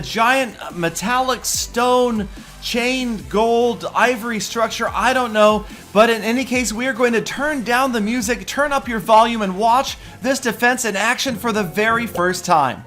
giant metallic stone chained gold ivory structure, I don't know, but in any case we are going to turn down the music, turn up your volume, and watch this defense in action for the very first time.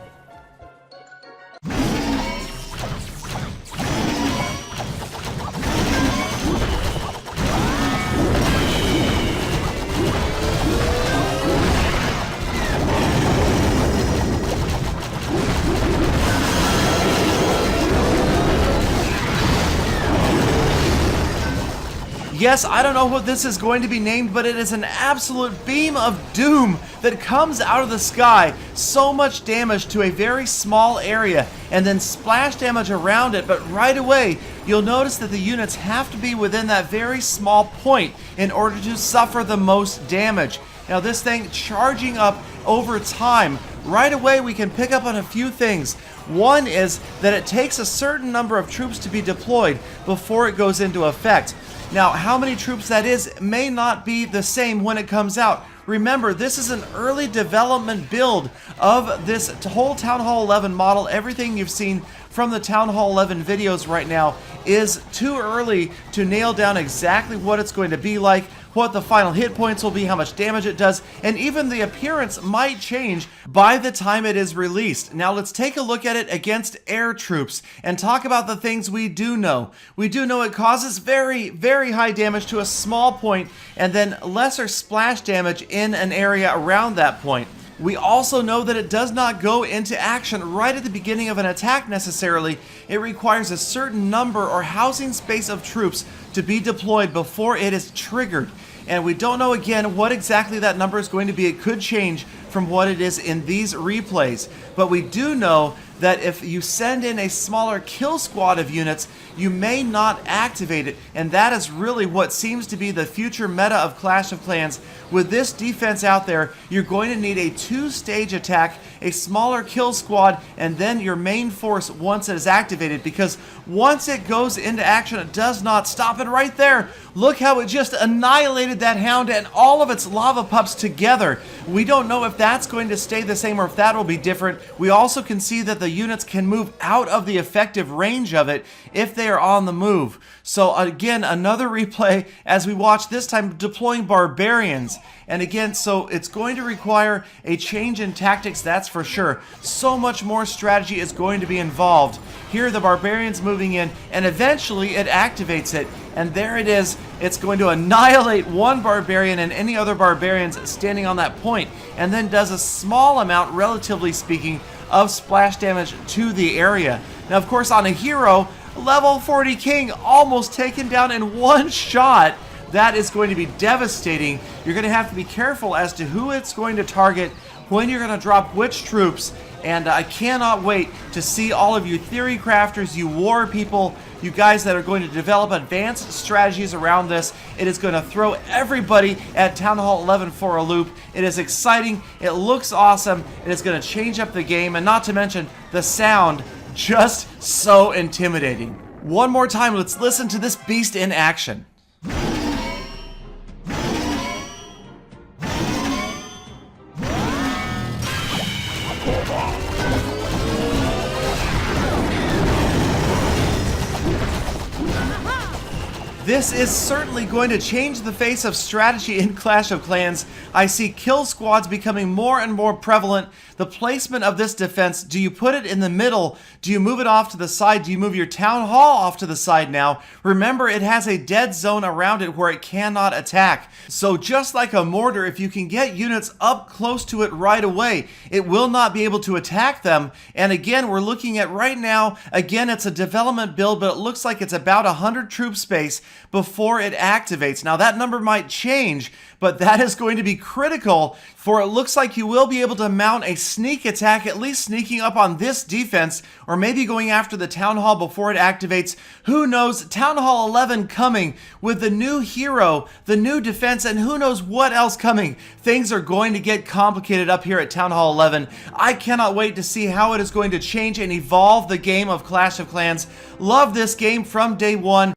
Yes, I don't know what this is going to be named, but it is an absolute beam of doom that comes out of the sky. So much damage to a very small area, and then splash damage around it, but right away, you'll notice that the units have to be within that very small point in order to suffer the most damage. Now this thing charging up over time, right away we can pick up on a few things. One is that it takes a certain number of troops to be deployed before it goes into effect. Now, how many troops that is may not be the same when it comes out. Remember, this is an early development build of this whole Town Hall 11 model. Everything you've seen from the Town Hall 11 videos right now is too early to nail down exactly what it's going to be like, what the final hit points will be, how much damage it does, and even the appearance might change by the time it is released. Now let's take a look at it against air troops and talk about the things we do know. We do know it causes very, very high damage to a small point and then lesser splash damage in an area around that point. We also know that it does not go into action right at the beginning of an attack necessarily. It requires a certain number or housing space of troops to be deployed before it is triggered. And we don't know again what exactly that number is going to be. It could change from what it is in these replays. But we do know that if you send in a smaller kill squad of units, you may not activate it, and that is really what seems to be the future meta of Clash of Clans. With this defense out there, you're going to need a two-stage attack, a smaller kill squad, and then your main force once it is activated, because once it goes into action, it does not stop. And right there, look how it just annihilated that hound and all of its lava pups together. We don't know if that's going to stay the same or if that will be different. We also can see that the units can move out of the effective range of it if they are on the move. So again, another replay as we watch, this time deploying barbarians. And again, so it's going to require a change in tactics, that's for sure. So much more strategy is going to be involved. Here the barbarians moving in, and eventually it activates it. And there it is. It's going to annihilate one barbarian and any other barbarians standing on that point, and then does a small amount, relatively speaking, of splash damage to the area. Now, of course, on a hero, level 40 king almost taken down in one shot. That is going to be devastating. You're going to have to be careful as to who it's going to target, when you're going to drop which troops, and I cannot wait to see all of you theory crafters, you war people, you guys that are going to develop advanced strategies around this. It is going to throw everybody at Town Hall 11 for a loop. It is exciting, it looks awesome, it is going to change up the game, and not to mention the sound, just so intimidating. One more time, let's listen to this beast in action. This is certainly going to change the face of strategy in Clash of Clans. I see kill squads becoming more and more prevalent. The placement of this defense, do you put it in the middle? Do you move it off to the side? Do you move your town hall off to the side now? Remember, it has a dead zone around it where it cannot attack. So just like a mortar, if you can get units up close to it right away, it will not be able to attack them. And again, we're looking at right now, again, it's a development build, but it looks like it's about 100 troop space before it activates. Now that number might change, but that is going to be critical, for it looks like you will be able to mount a sneak attack, at least sneaking up on this defense, or maybe going after the town hall before it activates. Who knows? Town Hall 11 coming with the new hero, the new defense, and who knows what else coming. Things are going to get complicated up here at Town Hall 11. I cannot wait to see how it is going to change and evolve the game of Clash of Clans. Love this game from day one.